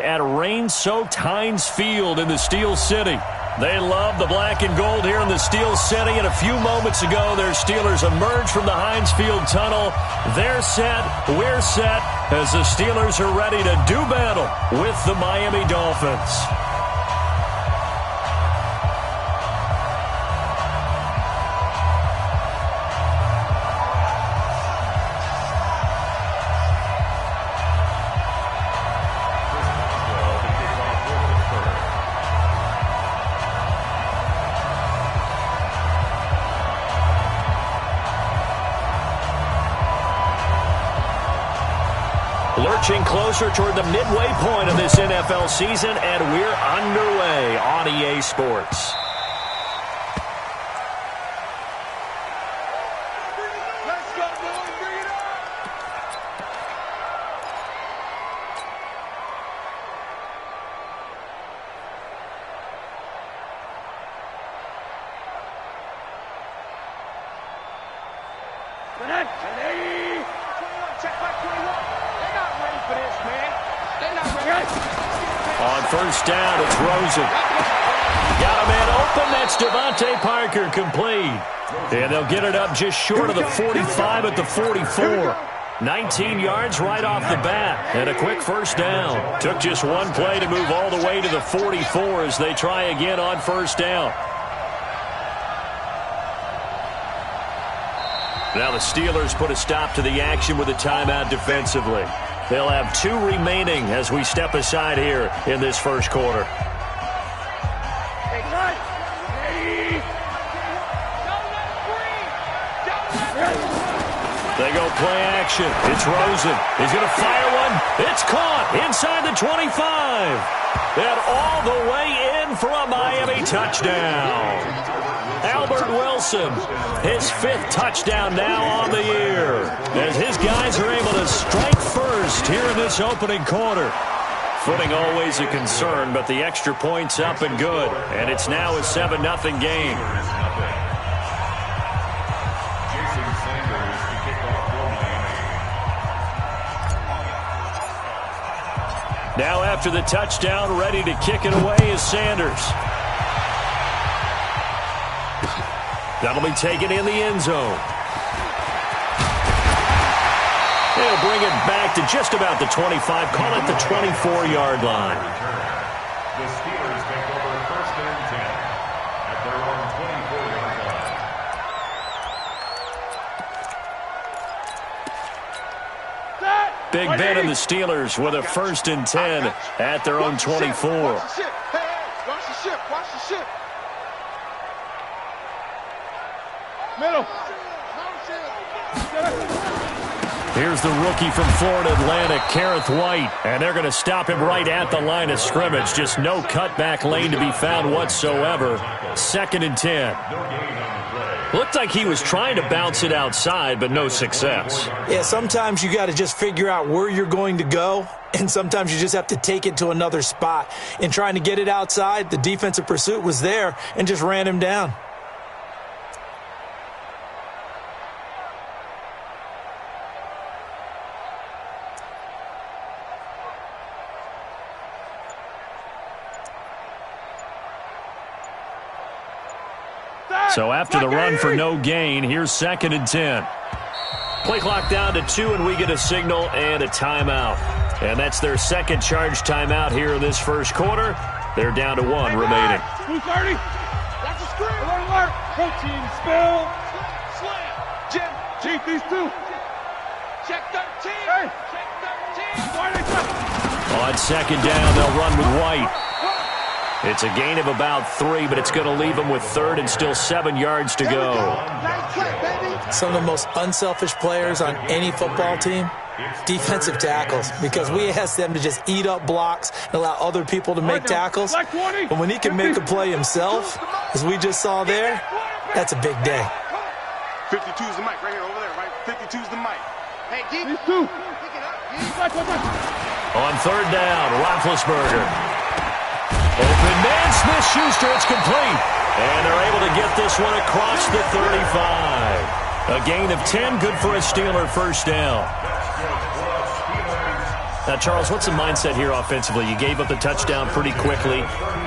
At rain-soaked Heinz Field in the Steel City. They love the black and gold here in the Steel City, and a few moments ago, their Steelers emerged from the Heinz Field tunnel. They're set, we're set, as the Steelers are ready to do battle with the Miami Dolphins. Lurching closer toward the midway point of this NFL season, and we're underway on EA Sports. Let's go, boys. Bring it up. Check back 21. They're not ready for this, man. They're not ready. On first down, it's Rosen. Got a man open. That's Devontae Parker, complete. And they'll get it up just short of the 45 at the 44. 19 yards right off the bat, and a quick first down. Took just one play to move all the way to the 44 as they try again on first down. Now the Steelers put a stop to the action with a timeout defensively. They'll have 2 remaining as we step aside here in this first quarter. They go play action. It's Rosen. He's going to fire one. It's caught inside the 25. And all the way in for a Miami touchdown. Albert Wilson, his 5th touchdown now on the year, as his guys are able to strike first here in this opening quarter. Footing always a concern, but the extra point's up and good, and it's now a 7-0 game. Now after the touchdown, ready to kick it away is Sanders. That'll be taken in the end zone. They'll bring it back to just about the 25. Call it the 24-yard line. The Steelers take over first and 10 at their own 24-yard line. Big Ben and the Steelers with a first and 10 at their own 24. Watch the ship. Hey, watch the ship. Watch the ship. Middle. Here's the rookie from Florida Atlantic, Kareth White, and they're going to stop him right at the line of scrimmage. Just no cutback lane to be found whatsoever. 2nd and 10. Looked like he was trying to bounce it outside, but no success. Yeah, sometimes you got to just figure out where you're going to go, and sometimes you just have to take it to another spot. In trying to get it outside, the defensive pursuit was there and just ran him down. So after the run for no gain, here's 2nd and 10. Play clock down to 2, and we get a signal and a timeout. And that's their second charge timeout here in this first quarter. They're down to 1 remaining. 230. Watch the screen. Alert. Protein spill. Slam. Jim. Chief, these 2. Check 13. Hey. Check 13. Why they come? On second down, they'll run with White. It's a gain of about 3, but it's going to leave them with 3rd and still 7 yards to go. Some of the most unselfish players on any football team, defensive tackles, because we ask them to just eat up blocks and allow other people to make tackles. But when he can make a play himself, as we just saw there, that's a big day. 52's the mic right here, over there, right? 52's the mic. Hey, deep. These 2. Pick it up. On 3rd down, Roethlisberger. Open man, Smith-Schuster, it's complete. And they're able to get this one across the 35. A gain of 10, good for a Steeler first down. Now, Charles, what's the mindset here offensively? You gave up the touchdown pretty quickly.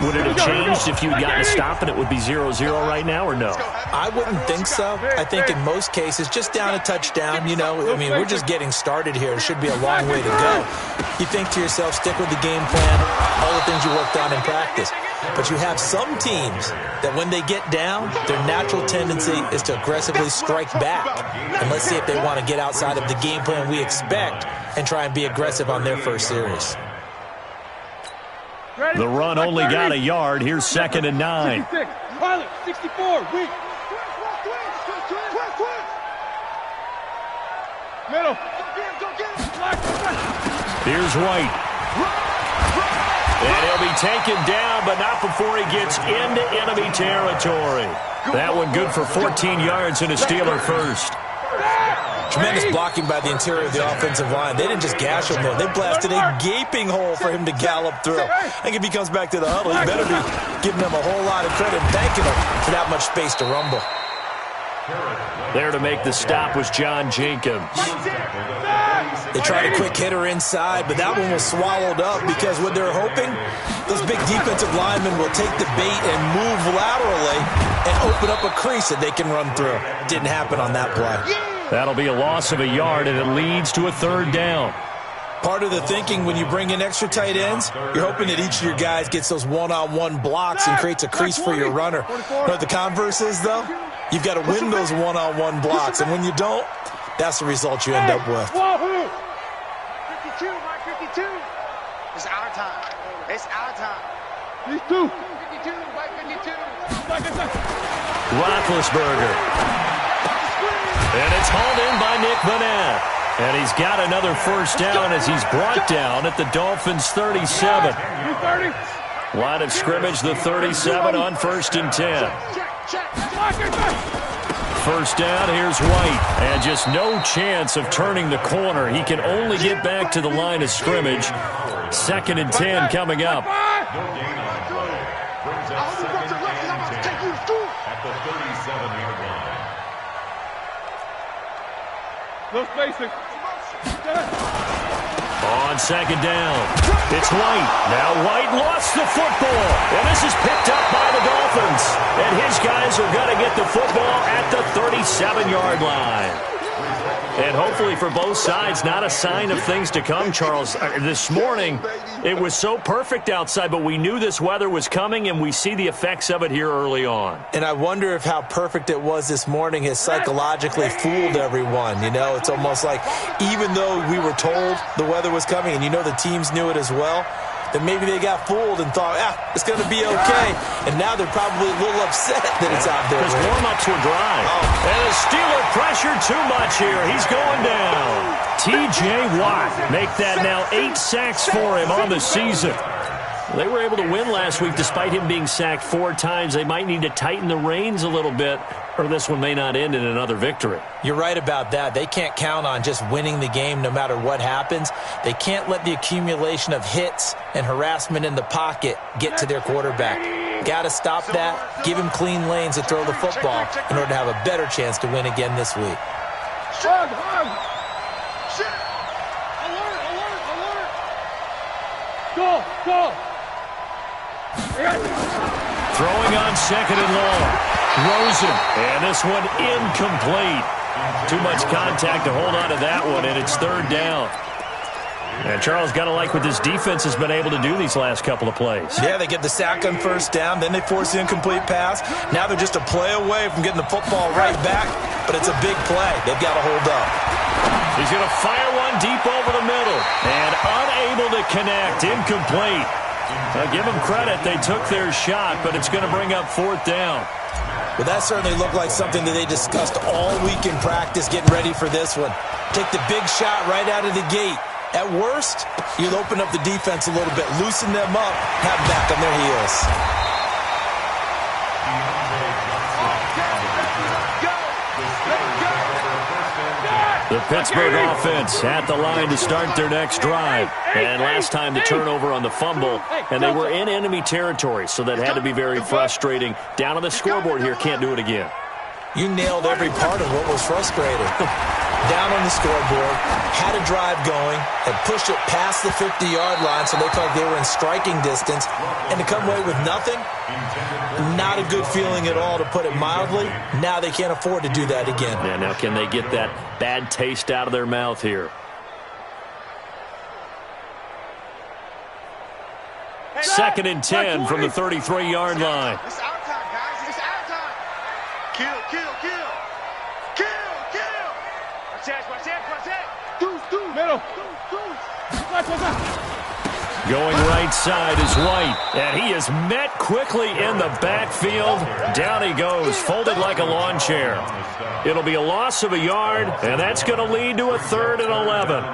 Would it have changed if you had gotten a stop and it would be 0-0 right now, or no? I wouldn't think so. I think in most cases, just down a touchdown, you know, I mean, we're just getting started here. It should be a long way to go. You think to yourself, stick with the game plan, all the things you worked on in practice. But you have some teams that when they get down, their natural tendency is to aggressively strike back. And let's see if they want to get outside of the game plan we expect and try and be aggressive on their first series. The run only got a yard. Here's 2nd and 9. Pilot, 64, weak. Middle. Here's White. And he'll be taken down, but not before he gets into enemy territory. That one good for 14 yards and a Steeler first. Tremendous blocking by the interior of the offensive line. They didn't just gash him there. They blasted a gaping hole for him to gallop through. I think if he comes back to the huddle, he better be giving them a whole lot of credit and thanking him for that much space to rumble. There to make the stop was John Jenkins. They tried a quick hitter inside, but that one was swallowed up because what they're hoping, those big defensive linemen will take the bait and move laterally and open up a crease that they can run through. Didn't happen on that play. That'll be a loss of a yard, and it leads to a 3rd down. Part of the thinking when you bring in extra tight ends, you're hoping that each of your guys gets those one-on-one blocks and creates a crease for your runner. You know what the converse is, though? You've got to win those one-on-one blocks, and when you don't, that's the result you end up with. 52, Mike, 52. It's our time. It's our time. These two. 52, Mike, 52. Roethlisberger. And it's hauled in by Nick Vannett. And he's got another first down as he's brought down at the Dolphins' 37. Line of scrimmage, the 37 on 1st and 10. First down, here's White. And just no chance of turning the corner. He can only get back to the line of scrimmage. 2nd and 10 coming up. Look basic. On 2nd down, it's White. Now White lost the football. And this is picked up by the Dolphins. And his guys are going to get the football at the 37-yard line. And hopefully for both sides, not a sign of things to come, Charles. This morning, it was so perfect outside, but we knew this weather was coming, and we see the effects of it here early on. And I wonder if how perfect it was this morning has psychologically fooled everyone. You know, it's almost like even though we were told the weather was coming, and you know the teams knew it as well, that maybe they got fooled and thought, it's going to be okay. And now they're probably a little upset that it's out there. Because warm-ups were dry. And the Steeler pressure too much here. He's going down. T.J. Watt make that now 8 sacks for him on the season. They were able to win last week despite him being sacked 4 times. They might need to tighten the reins a little bit, or this one may not end in another victory. You're right about that. They can't count on just winning the game no matter what happens. They can't let the accumulation of hits and harassment in the pocket get to their quarterback. Got to stop that, give him clean lanes to throw the football in order to have a better chance to win again this week. Go. Throwing on 2nd and long. Rosen. And this one incomplete. Too much contact to hold on to that one, and it's 3rd down. And Charles, got to like what this defense has been able to do these last couple of plays. Yeah, they get the sack on 1st down, then they force the incomplete pass. Now they're just a play away from getting the football right back, but it's a big play. They've got to hold up. He's going to fire one deep over the middle, and unable to connect, incomplete. Now give them credit, they took their shot, but it's going to bring up 4th down. Well, that certainly looked like something that they discussed all week in practice, getting ready for this one. Take the big shot right out of the gate. At worst, you'll open up the defense a little bit, loosen them up, have them back on their heels. The Pittsburgh offense at the line to start their next drive. And last time the turnover on the fumble, and they were in enemy territory, so that had to be very frustrating. Down on the scoreboard here, can't do it again. You nailed every part of what was frustrating. down on the scoreboard, had a drive going, had pushed it past the 50-yard line so they felt like they were in striking distance, and to come away with nothing, not a good feeling at all, to put it mildly. Now they can't afford to do that again. Yeah, now can they get that bad taste out of their mouth here? Second and 10 from the 33-yard line. It's our time, guys. It's our time. Kill, kill, kill. Kill, kill. Watch that, watch that, watch that. Deuce, middle. Going right side is White, and he is met quickly in the backfield. Down he goes, folded like a lawn chair. It'll be a loss of a yard, and that's going to lead to a 3rd and 11.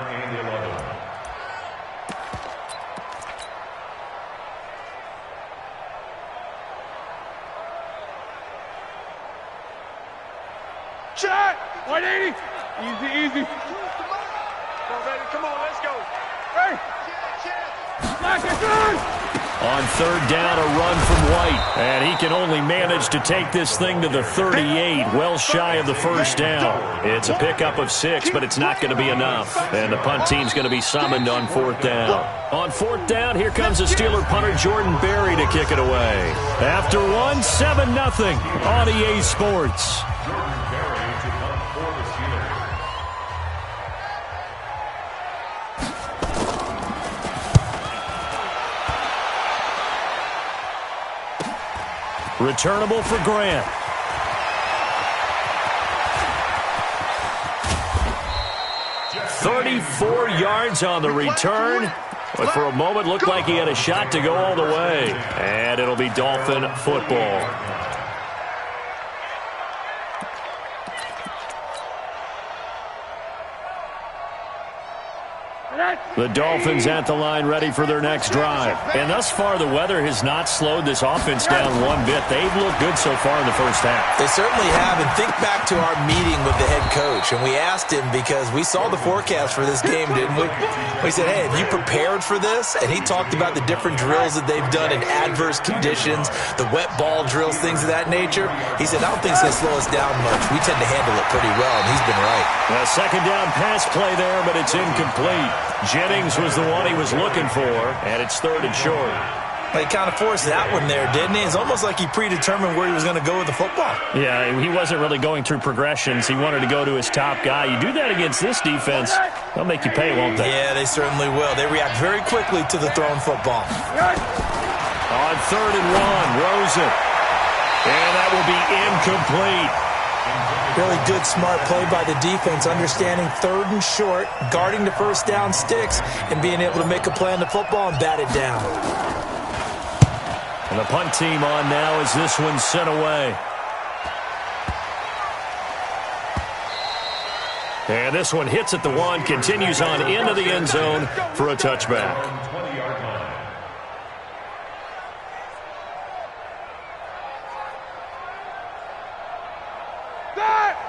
Shot! 180! Easy. Come on, baby. Come on, let's go. Hey! Lock it good! On 3rd down, a run from White, and he can only manage to take this thing to the 38, well shy of the 1st down. It's a pickup of 6, but it's not going to be enough, and the punt team's going to be summoned on 4th down. On 4th down, here comes the Steeler punter Jordan Berry to kick it away. After 1, 7-0 on EA Sports. Returnable for Grant. "34 yards on the return, but for a moment looked like he had a shot to go all the way. And it'll be Dolphin football. The Dolphins at the line ready for their next drive. And thus far, the weather has not slowed this offense down one bit. They've looked good so far in the first half. They certainly have. And think back to our meeting with the head coach. And we asked him, because we saw the forecast for this game, didn't we? We said, hey, have you prepared for this? And he talked about the different drills that they've done in adverse conditions, the wet ball drills, things of that nature. He said, I don't think it's going to slow us down much. We tend to handle it pretty well, and he's been right. A second down pass play there, but it's incomplete. Jennings was the one he was looking for, and it's 3rd and short. He kind of forced that one there, didn't he? It's almost like he predetermined where he was going to go with the football. Yeah, he wasn't really going through progressions. He wanted to go to his top guy. You do that against this defense, they'll make you pay, won't they? Yeah, they certainly will. They react very quickly to the thrown football. On 3rd and 1, Rosen. And that will be incomplete. Really good, smart play by the defense, understanding 3rd and short, guarding the first down sticks, and being able to make a play on the football and bat it down. And the punt team on now as this one's sent away. And this one hits at the 1, continues on into the end zone for a touchback.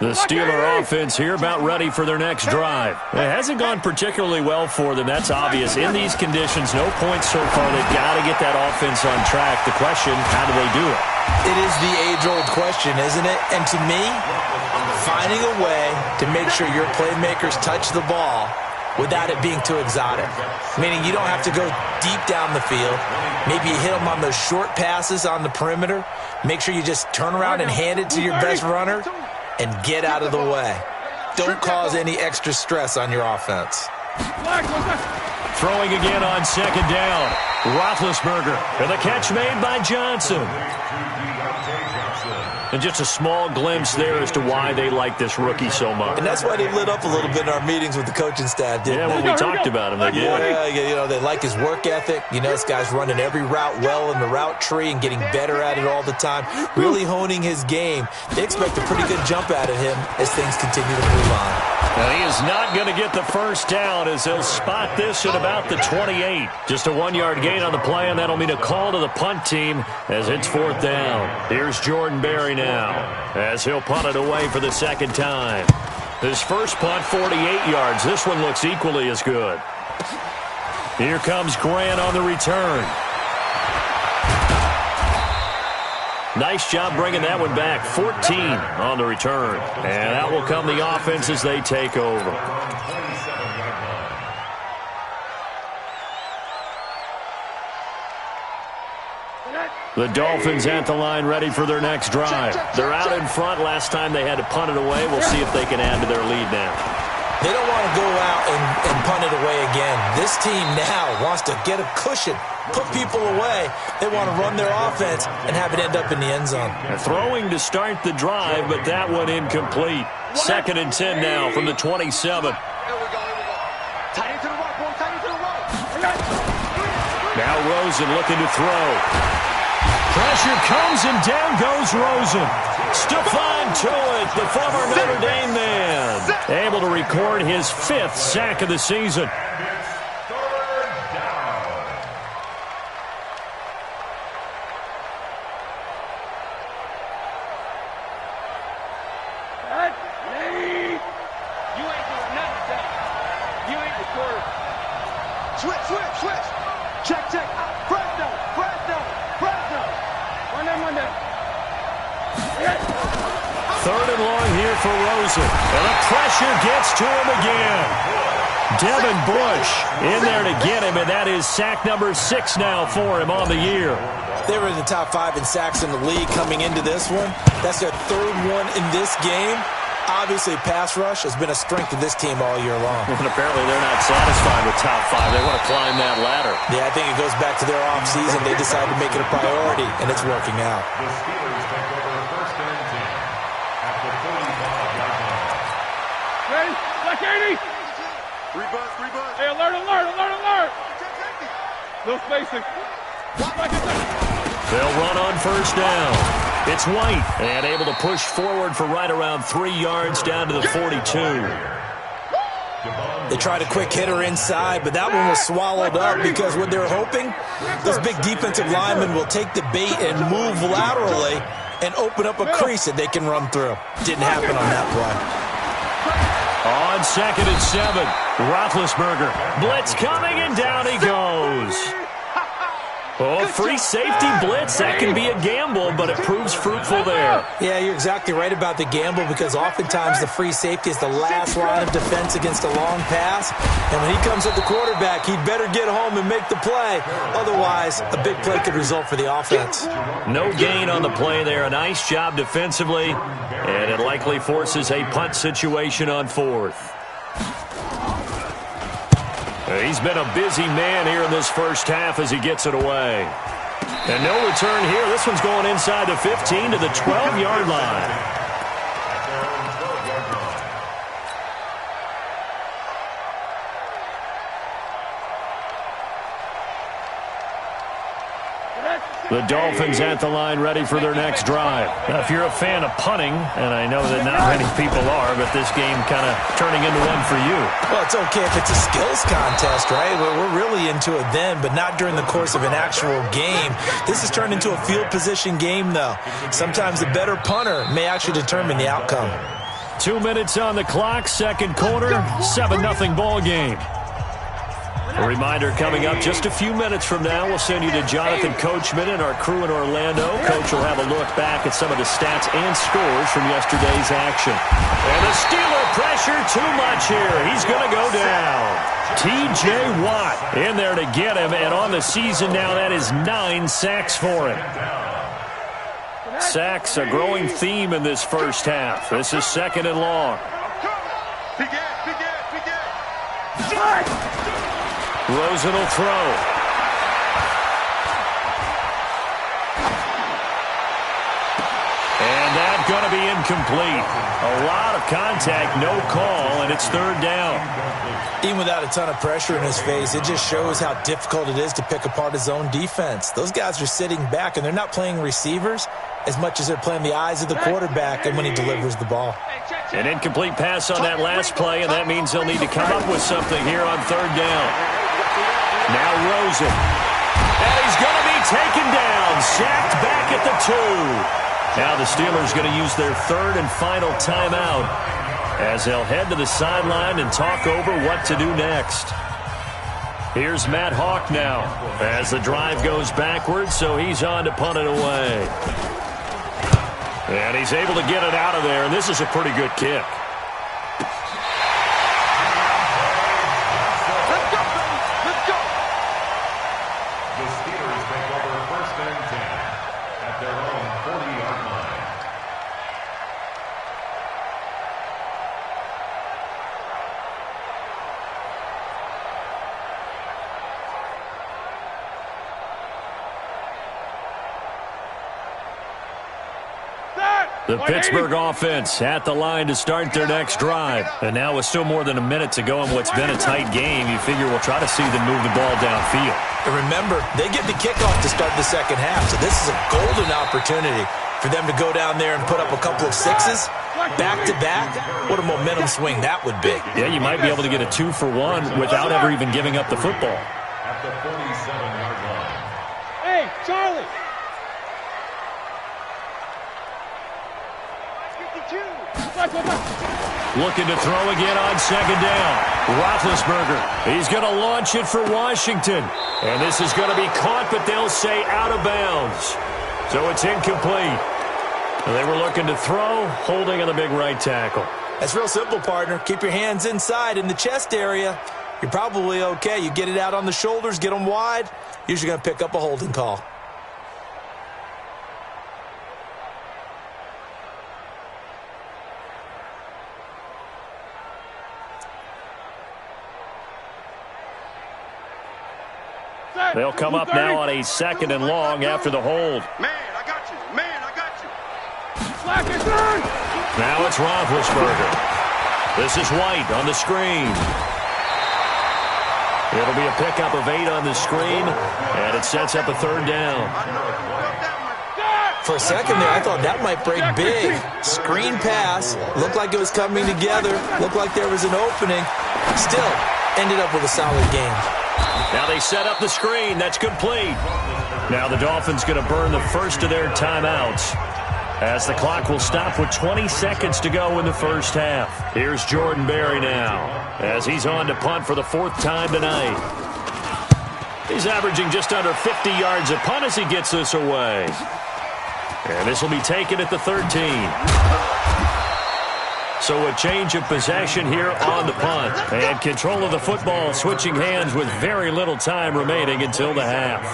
The Steeler offense here about ready for their next drive. It hasn't gone particularly well for them. That's obvious. In these conditions, no points so far. They've got to get that offense on track. The question, how do they do it? It is the age-old question, isn't it? And to me, finding a way to make sure your playmakers touch the ball without it being too exotic. Meaning you don't have to go deep down the field. Maybe you hit them on those short passes on the perimeter. Make sure you just turn around and hand it to your best runner and get out of the way. Don't cause any extra stress on your offense. Throwing again on 2nd down. Roethlisberger. And the catch made by Johnson. And just a small glimpse there as to why they like this rookie so much. And that's why they lit up a little bit in our meetings with the coaching staff, didn't they? Yeah, when we talked about him, they did. Yeah, you know, they like his work ethic. You know, this guy's running every route well in the route tree and getting better at it all the time, really honing his game. They expect a pretty good jump out of him as things continue to move on. Now, he is not going to get the first down as he'll spot this at about the 28. Just a 1-yard gain on the play, and that'll mean a call to the punt team as it's 4th down. Here's Jordan Berry now as he'll punt it away for the 2nd time. His first punt, 48 yards. This one looks equally as good. Here comes Grant on the return. Nice job bringing that one back. 14 on the return. And out will come the offense as they take over. The Dolphins at the line ready for their next drive. They're out in front. Last time they had to punt it away. We'll see if they can add to their lead now. They don't want to go out and punt it away again. This team now wants to get a cushion, put people away. They want to run their offense and have it end up in the end zone. Throwing to start the drive, but that one incomplete. 2nd and 10 now from the 27. Here we go. Tight into the right, boy. Tight into the right. Now Rosen looking to throw. Pressure comes and down goes Rosen. Stephon Tuitt, the former Notre Dame man, able to record his 5th sack of the season. You ain't doing nothing. You ain't the quarter. Switch. Check. Fresno. Run that. 3rd and long here for Rosen. And the pressure gets to him again. Devin Bush in there to get him, and that is sack number 6 now for him on the year. They were in the top 5 in sacks in the league coming into this one. That's their 3rd one in this game. Obviously, pass rush has been a strength of this team all year long. And apparently they're not satisfied with top 5. They want to climb that ladder. Yeah, I think it goes back to their offseason. They decided to make it a priority, and it's working out. The Steelers take over 1st and 10 at the 45-yard line. Ready? Black 80. Rebuzz. Hey, alert. No spacing. They'll run on 1st down. It's White, and able to push forward for right around 3 yards down to the 42. They tried a quick hitter inside, but that one was swallowed up because what they're hoping, this big defensive lineman will take the bait and move laterally and open up a crease that they can run through. Didn't happen on that play. On 2nd and 7, Roethlisberger. Blitz coming, and down he goes. Oh, free safety blitz. That can be a gamble, but it proves fruitful there. Yeah, you're exactly right about the gamble because oftentimes the free safety is the last line of defense against a long pass. And when he comes at the quarterback, he'd better get home and make the play. Otherwise, a big play could result for the offense. No gain on the play there. A nice job defensively. And it likely forces a punt situation on 4th. He's been a busy man here in this first half as he gets it away. And no return here. This one's going inside the 15 to the 12-yard line. The Dolphins at the line ready for their next drive. Now, if you're a fan of punting, and I know that not many people are, but this game kind of turning into one for you. Well, it's okay if it's a skills contest, right? We're really into it then, but not during the course of an actual game. This has turned into a field position game, though. Sometimes the better punter may actually determine the outcome. 2 minutes on the clock, 2nd quarter, 7-0 ball game. A reminder coming up just a few minutes from now. We'll send you to Jonathan Coachman and our crew in Orlando. Coach will have a look back at some of the stats and scores from yesterday's action. And the Steeler pressure too much here. He's going to go down. T.J. Watt in there to get him. And on the season now, that is 9 sacks for him. Sacks, a growing theme in this first half. This is 2nd and long. Rosen will throw. And that's going to be incomplete. A lot of contact, no call, and it's 3rd down. Even without a ton of pressure in his face, it just shows how difficult it is to pick apart his own defense. Those guys are sitting back, and they're not playing receivers as much as they're playing the eyes of the quarterback and when he delivers the ball. An incomplete pass on that last play, and that means they'll need to come up with something here on 3rd down. Now Rosen. And he's going to be taken down. Sacked back at the 2. Now the Steelers going to use their 3rd and final timeout as they'll head to the sideline and talk over what to do next. Here's Matt Hawk now as the drive goes backwards, so he's on to punt it away. And he's able to get it out of there, and this is a pretty good kick. The Pittsburgh offense at the line to start their next drive. And now with still more than a minute to go in what's been a tight game, you figure we'll try to see them move the ball downfield. And remember, they get the kickoff to start the second half, so this is a golden opportunity for them to go down there and put up a couple of sixes back-to-back. What a momentum swing that would be. Yeah, you might be able to get a 2-for-1 without ever even giving up the football. At the 47-yard line. Hey, Charlie! Looking to throw again on second down. Roethlisberger. He's going to launch it for Washington. And this is going to be caught, but they'll say out of bounds. So it's incomplete. They were looking to throw, holding on the big right tackle. That's real simple, partner. Keep your hands inside in the chest area. You're probably okay. You get it out on the shoulders, get them wide. Usually going to pick up a holding call. They'll come up now on a 2nd and long after the hold. Man, I got you. Man, I got you. Now it's Roethlisberger. This is White on the screen. It'll be a pickup of 8 on the screen, and it sets up a 3rd down. For a second there, I thought that might break big. Screen pass. Looked like it was coming together. Looked like there was an opening. Still, ended up with a solid game. Now they set up the screen. That's complete. Now the Dolphins going to burn the first of their timeouts as the clock will stop with 20 seconds to go in the first half. Here's Jordan Berry now as he's on to punt for the 4th time tonight. He's averaging just under 50 yards a punt as he gets this away. And this will be taken at the 13. So a change of possession here on the punt. And control of the football switching hands with very little time remaining until the half.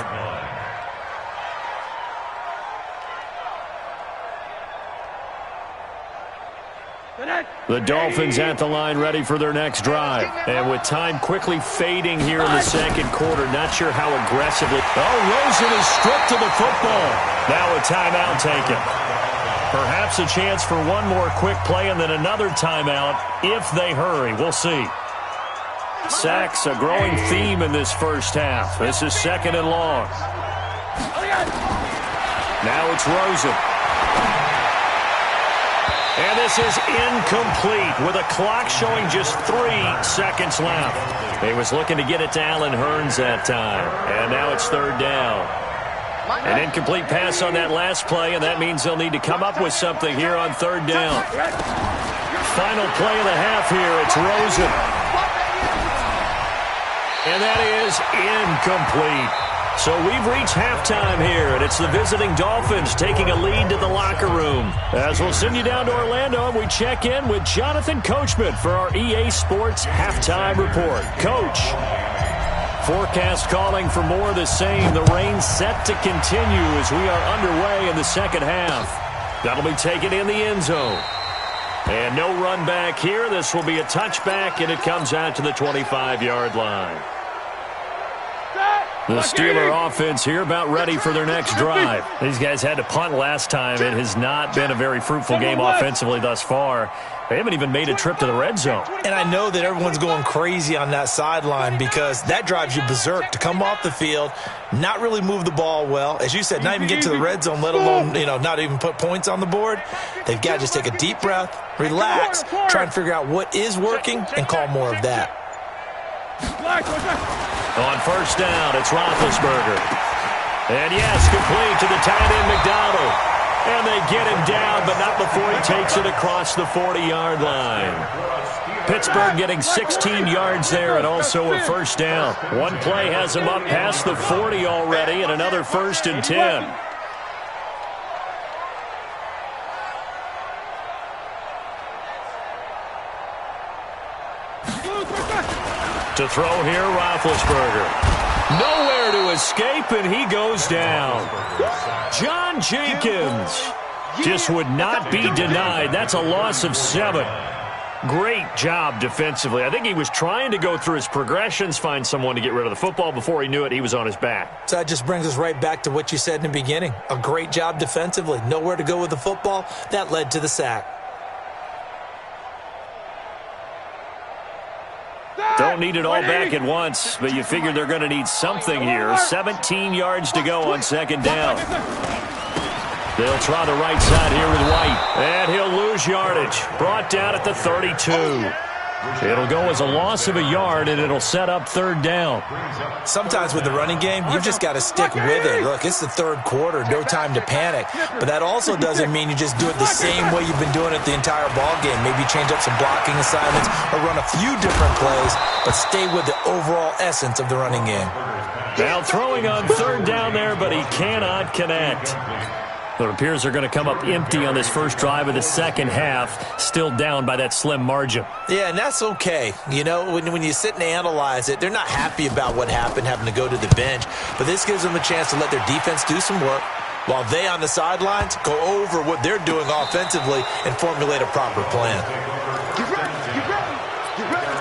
The Dolphins at the line ready for their next drive. And with time quickly fading here in the 2nd quarter, not sure how aggressively. Oh, Rosen is stripped to the football. Now a timeout taken. Perhaps a chance for one more quick play and then another timeout if they hurry. We'll see. Sacks, a growing theme in this first half. This is 2nd and long. Now it's Rosen. And this is incomplete with a clock showing just 3 seconds left. He was looking to get it to Allen Hurns that time. And now it's 3rd down. An incomplete pass on that last play, and that means they'll need to come up with something here on 3rd down. Final play of the half here. It's Rosen. And that is incomplete. So we've reached halftime here, and it's the visiting Dolphins taking a lead to the locker room. As we'll send you down to Orlando, we check in with Jonathan Coachman for our EA Sports Halftime Report. Coach. Forecast calling for more of the same. The rain set to continue as we are underway in the 2nd half. That'll be taken in the end zone. And no run back here. This will be a touchback, and it comes out to the 25-yard line. The Steeler offense here about ready for their next drive. These guys had to punt last time. It has not been a very fruitful game offensively thus far. They haven't even made a trip to the red zone. And I know that everyone's going crazy on that sideline because that drives you berserk to come off the field, not really move the ball well. As you said, not even get to the red zone, let alone, not even put points on the board. They've got to just take a deep breath, relax, try and figure out what is working, and call more of that. On 1st down, it's Roethlisberger. And yes, complete to the tight end McDonald. And they get him down, but not before he takes it across the 40-yard line. Pittsburgh getting 16 yards there and also a 1st down. One play has him up past the 40 already and another 1st and 10. To throw here, Roethlisberger. Nowhere to escape, and he goes down. John Jenkins just would not be denied. That's a loss of 7. Great job defensively. I think he was trying to go through his progressions, find someone to get rid of the football. Before he knew it, he was on his back. So that just brings us right back to what you said in the beginning. A great job defensively. Nowhere to go with the football. That led to the sack. Don't need it all back at once, but you figure they're going to need something here. 17 yards to go on second down. They'll try the right side here with White, and he'll lose yardage. Brought down at the 32. It'll go as a loss of a yard, and it'll set up third down. Sometimes with the running game, you've just got to stick with it. Look, it's the third quarter, no time to panic. But that also doesn't mean you just do it the same way you've been doing it the entire ball game. Maybe change up some blocking assignments or run a few different plays, but stay with the overall essence of the running game. Now throwing on third down there, but he cannot connect. It appears they're going to come up empty on this first drive of the second half, still down by that slim margin. Yeah, and that's okay. You know, when you sit and analyze it, they're not happy about what happened, having to go to the bench. But this gives them a chance to let their defense do some work while they on the sidelines go over what they're doing offensively and formulate a proper plan. Get ready, get ready, get ready.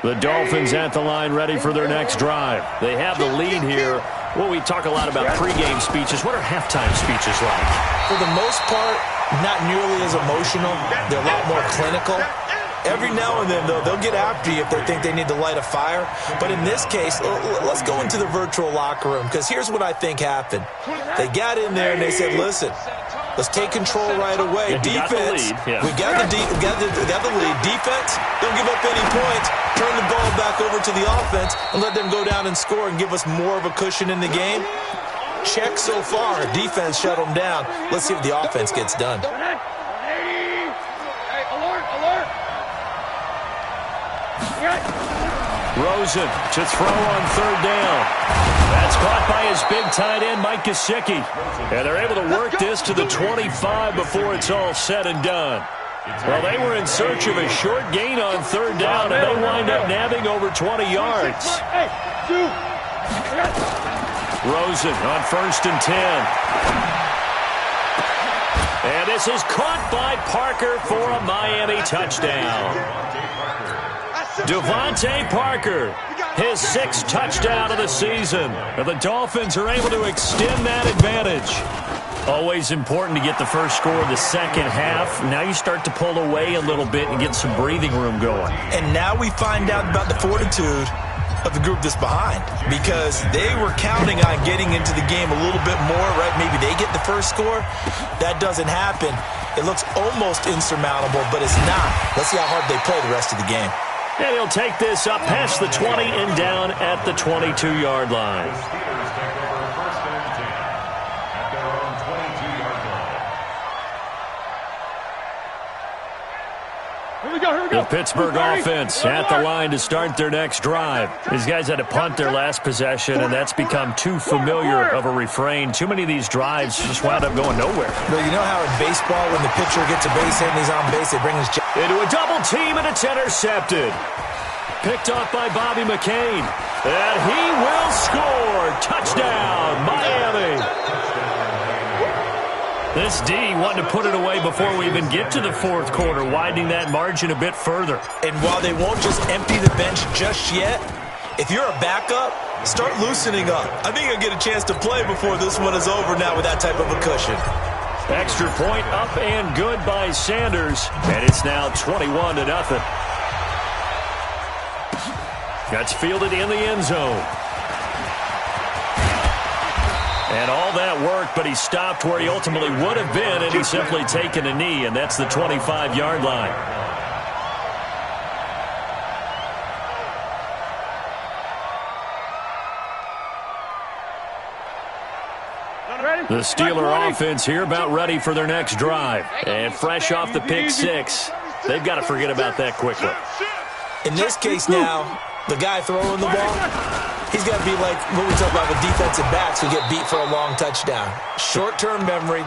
The Dolphins at the line ready for their next drive. They have the lead here. Well, we talk a lot about pregame speeches. What are halftime speeches like? For the most part, not nearly as emotional. They're a lot more clinical. Every now and then, though, they'll get after you if they think they need to light a fire. But in this case, let's go into the virtual locker room, because here's what I think happened. They got in there and they said, listen, let's take control right away. Yeah, defense, we got the lead. Defense, don't give up any points. Turn the ball back over to the offense and let them go down and score and give us more of a cushion in the game. Check so far. Defense shut them down. Let's see if the offense gets done. Hey, alert, alert. Rosen to throw on third down. That's caught by his big tight end, Mike Gesicki. And they're able to work this to the 25 before it's all said and done. Well, they were in search of a short gain on third down, and they wind up nabbing over 20 yards. Rosen on 1st and 10. And this is caught by Parker for a Miami touchdown. Devontae Parker, his 6th touchdown of the season. And the Dolphins are able to extend that advantage. Always important to get the first score of the second half. Now you start to pull away a little bit and get some breathing room going. And now we find out about the fortitude of the group that's behind, because they were counting on getting into the game a little bit more, right? Maybe they get the first score. That doesn't happen. It looks almost insurmountable, but it's not. Let's see how hard they play the rest of the game. And he'll take this up past the 20 and down at the 22-yard line. The Pittsburgh offense at the line to start their next drive. These guys had to punt their last possession, and that's become too familiar of a refrain. Too many of these drives just wound up going nowhere. But you know how in baseball, when the pitcher gets a base hit and he's on base, they bring his... Into a double team, and it's intercepted. Picked off by Bobby McCain. And he will score. Touchdown, Miami. This D wanted to put it away before we even get to the fourth quarter, widening that margin a bit further. And while they won't just empty the bench just yet, if you're a backup, start loosening up. I think you'll get a chance to play before this one is over now with that type of a cushion. Extra point up and good by Sanders. And it's now 21-0. That's fielded in the end zone. And all that worked, but he stopped where he ultimately would have been, and he's simply taken a knee, and that's the 25-yard line. The Steeler offense here about ready for their next drive. And fresh off the pick six, they've got to forget about that quickly. In this case now, the guy throwing the ball, He's got to be like what we talk about with defensive backs who get beat for a long touchdown. Short-term memory,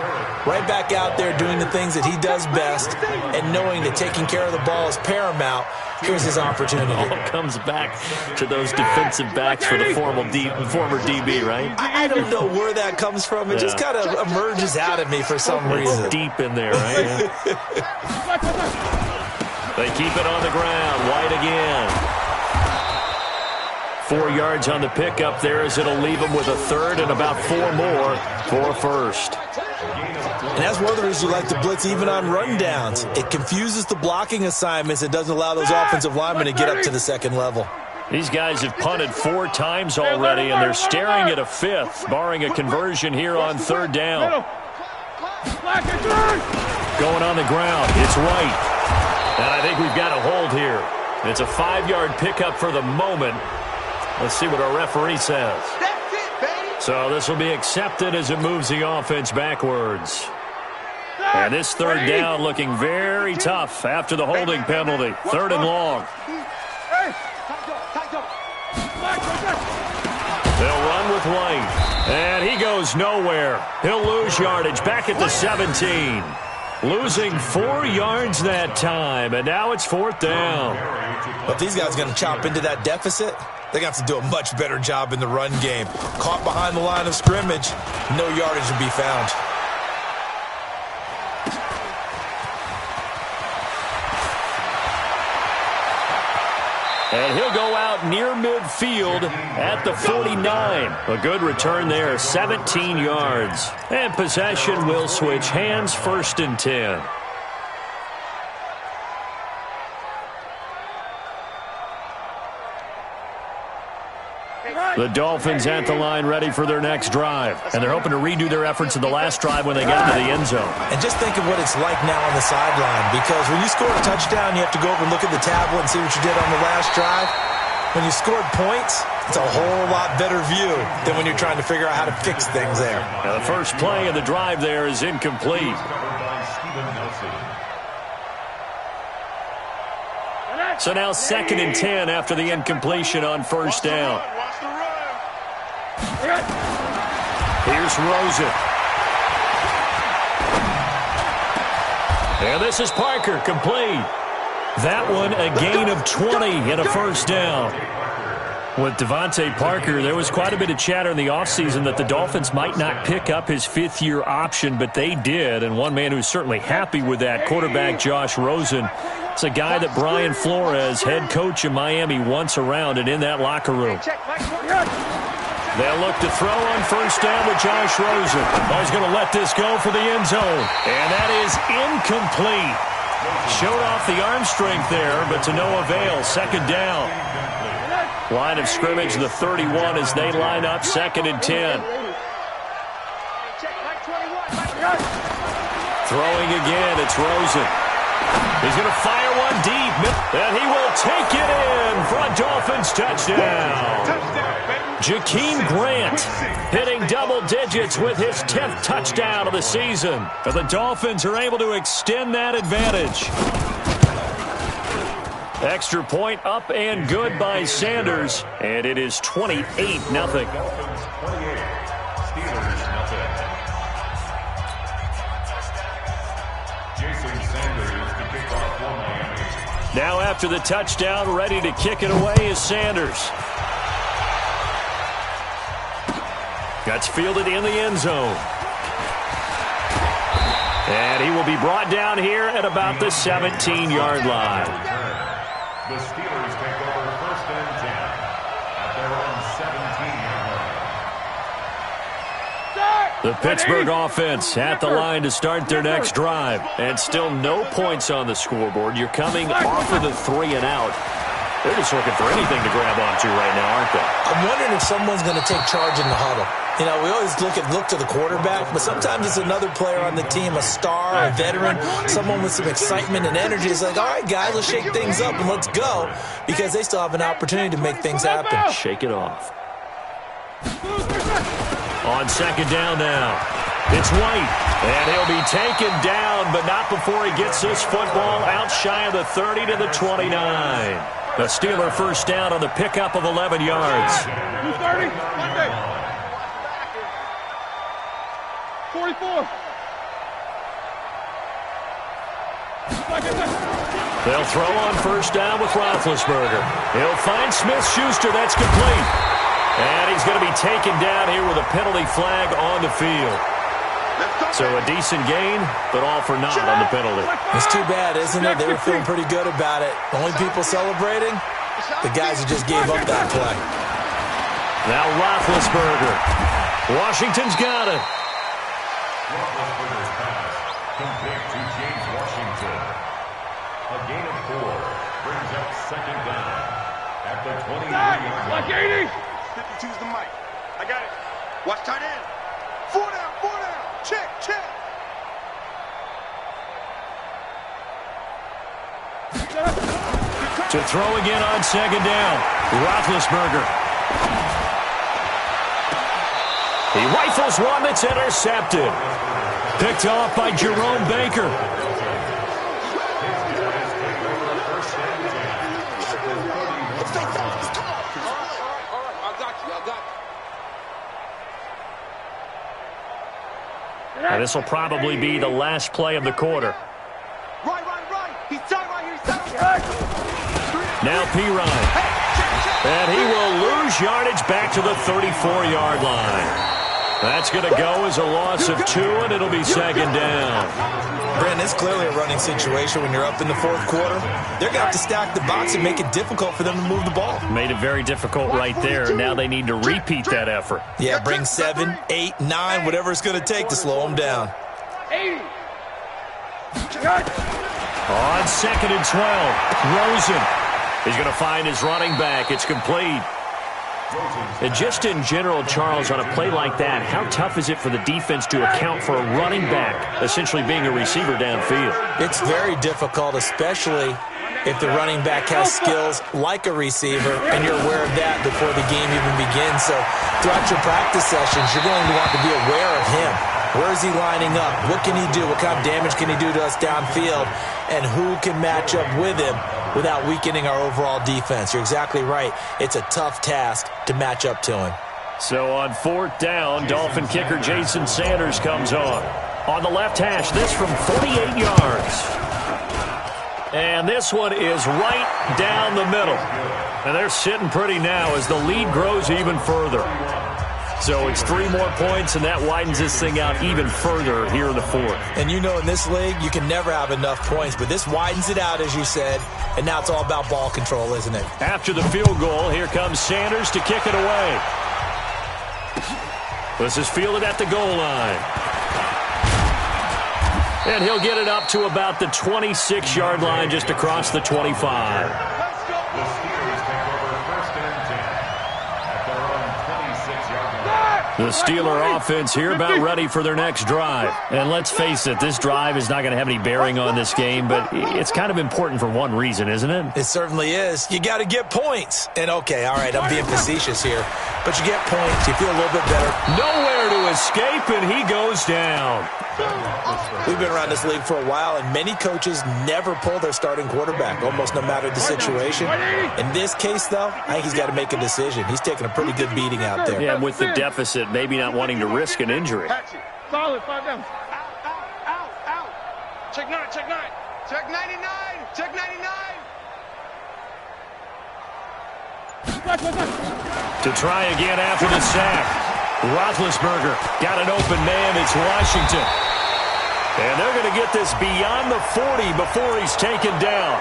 right back out there doing the things that he does best, and knowing that taking care of the ball is paramount. Here's his opportunity. It all comes back to those defensive backs for the former DB, right? I don't know where that comes from. It just kind of emerges out of me for some reason. It's deep in there, right? They keep it on the ground. White again. 4 yards on the pickup there as it'll leave them with a third and about 4 more for a first. And that's one of the reasons you like to blitz even on rundowns. It confuses the blocking assignments. It doesn't allow those offensive linemen to get up to the second level. These guys have punted 4 times already, and they're staring at a 5th, barring a conversion here on third down. Going on the ground, it's White. And I think we've got a hold here. It's a 5-yard pickup for the moment. Let's see what our referee says. So this will be accepted as it moves the offense backwards. And this third down looking very tough after the holding penalty. 3rd and long. They'll run with White. And he goes nowhere. He'll lose yardage back at the 17. Losing 4 yards that time. And now it's 4th down. But these guys are going to chop into that deficit. They're going to have to do a much better job in the run game. Caught behind the line of scrimmage, no yardage to be found. And he'll go out near midfield at the 49. A good return there, 17 yards. And possession will switch hands, 1st and 10. The Dolphins at the line ready for their next drive. And they're hoping to redo their efforts in the last drive when they got into the end zone. And just think of what it's like now on the sideline. Because when you score a touchdown, you have to go over and look at the tablet and see what you did on the last drive. When you scored points, it's a whole lot better view than when you're trying to figure out how to fix things there. Now the first play of the drive there is incomplete. So now 2nd and 10 after the incompletion on 1st down. Here's Rosen. And this is Parker, complete. That one a gain of 20 and a 1st down. With Devontae Parker, there was quite a bit of chatter in the offseason that the Dolphins might not pick up his 5th-year option, but they did. And one man who's certainly happy with that, quarterback Josh Rosen. It's a guy that Brian Flores, head coach in Miami, wants around and in that locker room. They'll look to throw on 1st down with Josh Rosen. Oh, he's going to let this go for the end zone. And that is incomplete. Showed off the arm strength there, but to no avail. 2nd down. Line of scrimmage, the 31 as they line up 2nd and 10. Throwing again, it's Rosen. He's going to fire one deep, and he will take it in for a Dolphins touchdown. Jakeem Grant hitting double digits with his 10th touchdown of the season. And the Dolphins are able to extend that advantage. Extra point up and good by Sanders, and it is 28-0. Now after the touchdown, ready to kick it away is Sanders. That's fielded in the end zone. And he will be brought down here at about the 17-yard line. The Steelers take over 1st and 10 at their own 17-yard line. The Pittsburgh offense at the line to start their next drive. And still no points on the scoreboard. You're coming off of the 3 and out. They're just looking for anything to grab onto right now, aren't they? I'm wondering if someone's going to take charge in the huddle. You know, we always look to the quarterback, but sometimes it's another player on the team, a star, a veteran, someone with some excitement and energy. It's like, all right, guys, let's shake things up and let's go, because they still have an opportunity to make things happen. Shake it off. On 2nd down now, it's White, and he'll be taken down, but not before he gets this football out shy of the 30 to the 29. The Steeler first down on the pickup of 11 yards. 230, Monday. 44. They'll throw on first down with Roethlisberger. He'll find Smith-Schuster. That's complete. And he's going to be taken down here with a penalty flag on the field. So a decent gain, but all for naught on the penalty. It's too bad, isn't it? They were feeling pretty good about it. Only people celebrating, the guys who just gave up that play. Now Roethlisberger. Washington's got it. Roethlisberger's pass complete to James Washington. A gain of 4 brings up second down at the 23-yard line. Like 80. 52's the mic. I got it. Watch tight end. 4 down, 4 down. Check, check. To throw again on second down. Roethlisberger. He rifles one that's intercepted. Picked off by Jerome Baker. And this will probably be the last play of the quarter. Right. He's tight right here. He's tight. Now Pirine. And he will lose yardage back to the 34-yard line. That's going to go as a loss of 2, and it'll be second down. Brandon, it's clearly a running situation when you're up in the fourth quarter. They're going to have to stack the box and make it difficult for them to move the ball. Made it very difficult right there. Now they need to repeat that effort. Yeah, bring 7, 8, 9, whatever it's going to take to slow them down. 80. On second and 12, Rosen. He's going to find his running back. It's complete. And just in general, Charles, on a play like that, how tough is it for the defense to account for a running back essentially being a receiver downfield? It's very difficult, especially if the running back has skills like a receiver, and you're aware of that before the game even begins. So throughout your practice sessions, you're going to want to be aware of him. Where is he lining up? What can he do? What kind of damage can he do to us downfield? And who can match up with him without weakening our overall defense? You're exactly right. It's a tough task to match up to him. So on fourth down, Dolphin kicker Jason Sanders comes on. On the left hash, this from 48 yards. And this one is right down the middle. And they're sitting pretty now as the lead grows even further. So it's 3 more points, and that widens this thing out even further here in the fourth. And you know in this league, you can never have enough points, but this widens it out, as you said, and now it's all about ball control, isn't it? After the field goal, here comes Sanders to kick it away. This is fielded at the goal line. And he'll get it up to about the 26-yard line, just across the 25. The Steelers take over first and 10 at their own 26-yard line. The Steeler offense here about ready for their next drive. And let's face it, this drive is not going to have any bearing on this game, but it's kind of important for one reason, isn't it? It certainly is. You got to get points. And okay, all right, I'm being facetious here, but you get points, you feel a little bit better. Nowhere to escape, and he goes down. We've been around this league for a while, and many coaches never pull their starting quarterback, almost no matter the situation. In this case, though, I think he's got to make a decision. He's taking a pretty good beating out there. Yeah, with the deficit, maybe not wanting to risk an injury. Solid, 5 down. Out. Check 9. Check 99. Check 99. To try again after the sack. Roethlisberger got an open man. It's Washington. And they're going to get this beyond the 40 before he's taken down.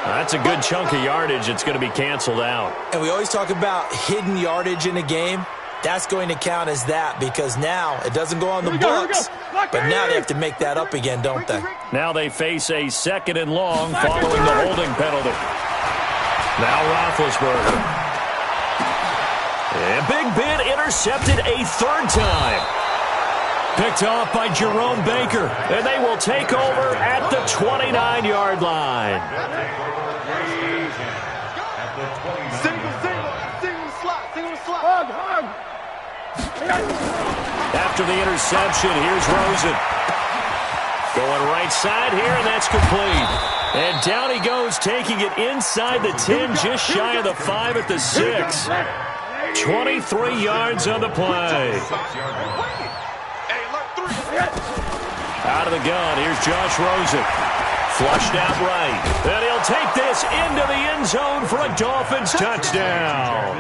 That's a good chunk of yardage. It's going to be canceled out. And we always talk about hidden yardage in a game. That's going to count as that because now it doesn't go on the books. But now they have to make that up again, don't they? Now they face a second and long following the holding penalty. Now Roethlisberger. And Big Ben intercepted a third time. Picked off by Jerome Baker. And they will take over at the 29-yard line. Single slot. Hug. After the interception, here's Rosen. Going right side here, and that's complete. And down he goes, taking it inside the 10, just shy of the 5 at the 6. 23 yards on the play. Out of the gun, here's Josh Rosen. Flushed out right. And he'll take this into the end zone for a Dolphins touchdown.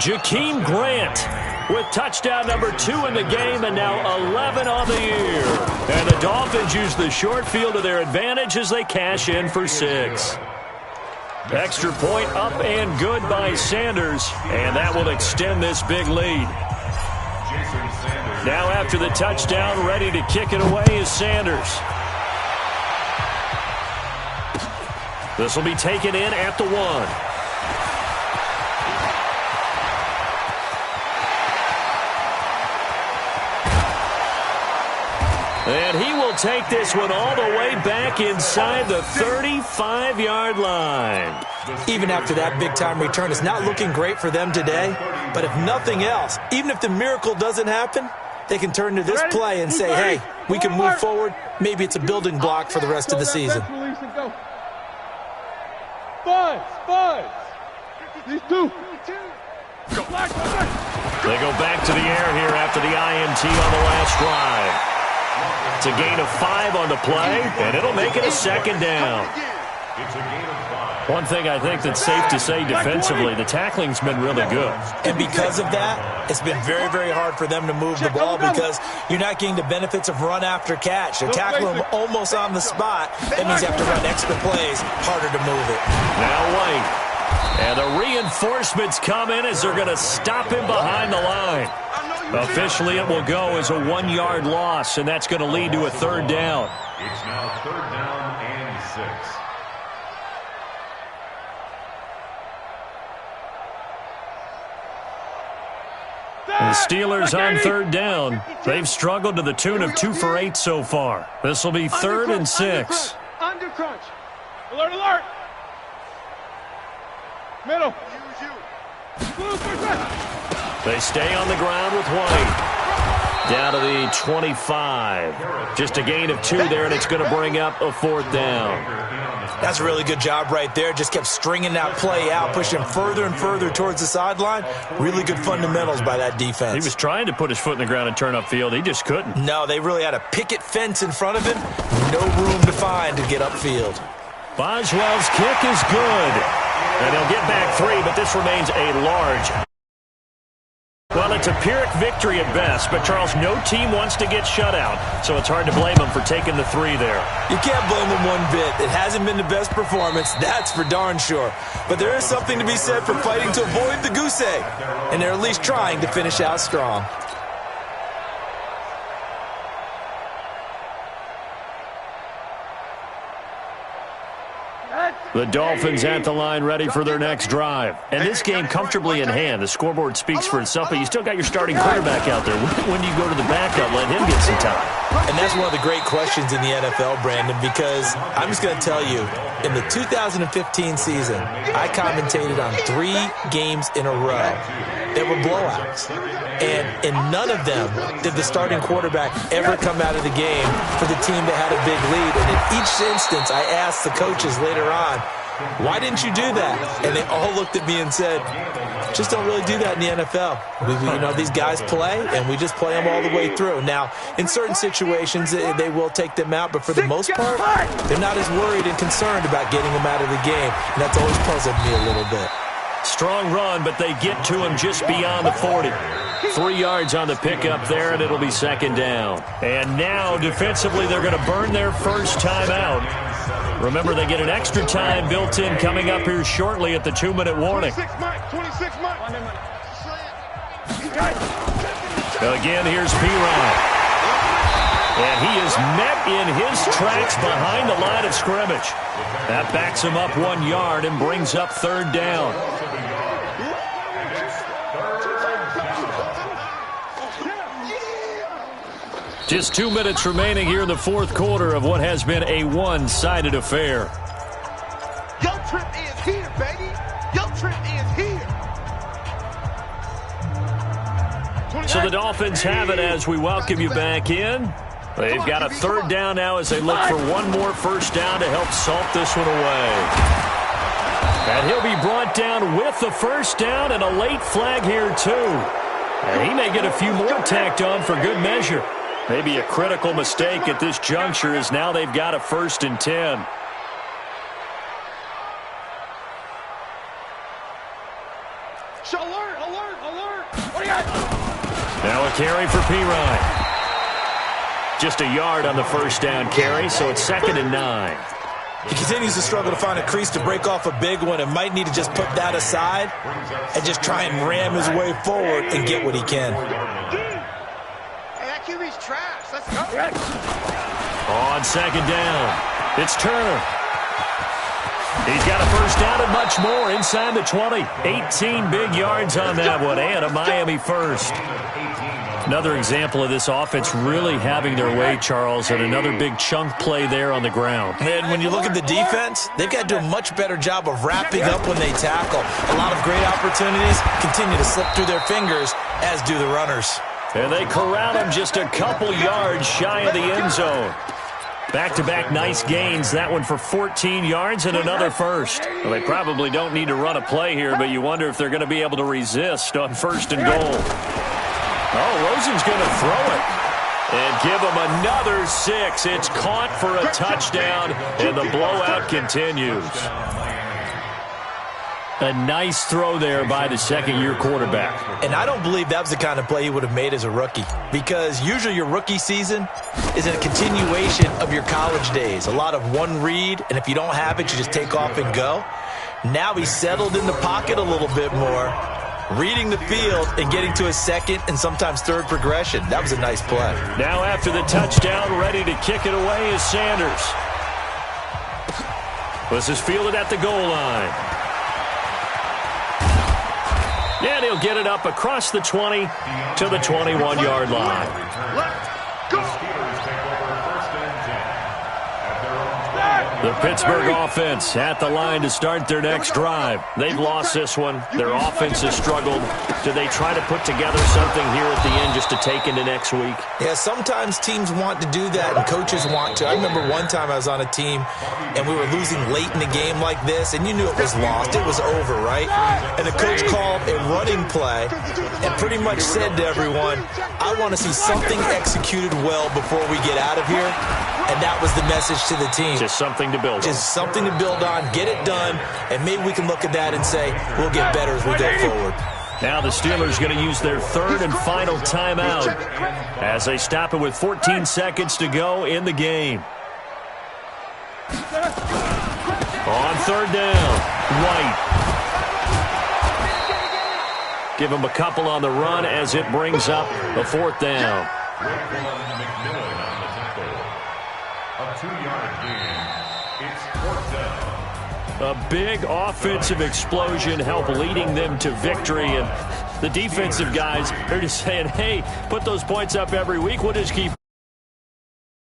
Jakeem Grant with touchdown number 2 in the game and now 11 on the year. And the Dolphins use the short field to their advantage as they cash in for 6. Extra point up and good by Sanders, and that will extend this big lead. Now after the touchdown, ready to kick it away is Sanders. This will be taken in at the 1. And he will take this one all the way back inside the 35-yard line. Even after that big-time return, it's not looking great for them today. But if nothing else, even if the miracle doesn't happen, they can turn to this play and say, hey, we can move forward. Maybe it's a building block for the rest of the season. Buzz. These 2. They go back to the air here after the INT on the last drive. It's a gain of 5 on the play, and it'll make it a second down. One thing I think that's safe to say defensively, the tackling's been really good. And because of that, it's been very, very hard for them to move the ball because you're not getting the benefits of run after catch. They're tackling them almost on the spot. That means you have to run extra plays, harder to move it. Now White. And the reinforcements come in as they're going to stop him behind the line. Officially, it will go as a 1-yard loss, and that's going to lead to a 3rd down. It's now 3rd down and 6. The Steelers on 3rd down. They've struggled to the tune of 2 for 8 so far. This will be 3rd and 6. Under crunch. Alert. Middle. They stay on the ground with White. Down to the 25. Just a gain of 2 there, and it's going to bring up a 4th down. That's a really good job right there. Just kept stringing that play out, pushing further and further towards the sideline. Really good fundamentals by that defense. He was trying to put his foot in the ground and turn upfield. He just couldn't. No, they really had a picket fence in front of him. No room to find to get upfield. Boswell's kick is good. And he'll get back 3, but this remains a large. Well, it's a Pyrrhic victory at best, but, Charles, no team wants to get shut out, so it's hard to blame them for taking the 3 there. You can't blame them one bit. It hasn't been the best performance, that's for darn sure. But there is something to be said for fighting to avoid the goose egg, and they're at least trying to finish out strong. The Dolphins at the line ready for their next drive. And this game comfortably in hand. The scoreboard speaks for itself, but you still got your starting quarterback out there. When do you go to the backup, let him get some time? And that's one of the great questions in the NFL, Brandon, because I'm just going to tell you, in the 2015 season, I commentated on 3 games in a row that were blowouts. And in none of them did the starting quarterback ever come out of the game for the team that had a big lead. And in each instance, I asked the coaches later on, why didn't you do that? And they all looked at me and said, just don't really do that in the NFL. These guys play, and we just play them all the way through. Now, in certain situations, they will take them out, but for the most part, they're not as worried and concerned about getting them out of the game. And that's always puzzled me a little bit. Strong run, but they get to him just beyond the 40. 3 yards on the pickup there, and it'll be 2nd down. And now, defensively, they're going to burn their first timeout. Remember, they get an extra time built in coming up here shortly at the 2-minute warning. 26 Mike. Again, here's P-Ryan. And he is met in his tracks behind the line of scrimmage. That backs him up 1 yard and brings up 3rd down. Just 2 minutes remaining here in the 4th quarter of what has been a one-sided affair. Your trip is here, baby. Your trip is here. So the Dolphins have it as we welcome you back in. They've got a third down now as they look for one more first down to help salt this one away. And he'll be brought down with the first down and a late flag here, too. And he may get a few more tacked on for good measure. Maybe a critical mistake at this juncture as now they've got a 1st and 10. Alert, alert, alert. What do you got? Now a carry for Pirine. Just a yard on the first down carry, so it's 2nd and 9. He continues to struggle to find a crease to break off a big one and might need to just put that aside and just try and ram his way forward and get what he can. Hey, that QB's trash. Let's go. On 2nd down, it's Turner. He's got a first down and much more inside the 20. 18 big yards on that one and a Miami first. Another example of this offense really having their way, Charles, and another big chunk play there on the ground. And when you look at the defense, they've got to do a much better job of wrapping up when they tackle. A lot of great opportunities continue to slip through their fingers, as do the runners. And they corral him just a couple yards shy of the end zone. Back-to-back nice gains, that one for 14 yards and another first. Well, they probably don't need to run a play here, but you wonder if they're going to be able to resist on 1st and goal. Oh, Rosen's going to throw it and give him another 6. It's caught for a touchdown, and the blowout continues. A nice throw there by the second-year quarterback. And I don't believe that was the kind of play he would have made as a rookie, because usually your rookie season is a continuation of your college days. A lot of one read, and if you don't have it, you just take off and go. Now he's settled in the pocket a little bit more, reading the field and getting to a second and sometimes third progression. That was a nice play. Now after the touchdown, ready to kick it away is Sanders. This is fielded at the goal line. And he'll get it up across the 20 to the 21-yard line. Let's go. The Pittsburgh offense at the line to start their next drive. They've lost this one. Their offense has struggled. Do they try to put together something here at the end just to take into next week? Yeah, sometimes teams want to do that and coaches want to. I remember one time I was on a team and we were losing late in the game like this, and you knew it was lost. It was over, right? And the coach called a running play and pretty much said to everyone, I want to see something executed well before we get out of here. And that was the message to the team. Just something to build on. Just something to build on, get it done, and maybe we can look at that and say, we'll get better as we go forward. Now the Steelers going to use their third and final timeout as they stop it with 14 seconds to go in the game. On 3rd down, White. Give him a couple on the run as it brings up a 4th down. A 2-yard gain. It's 4th down. A big offensive explosion help leading them to victory. And the defensive guys, they're just saying, hey, put those points up every week. We'll just keep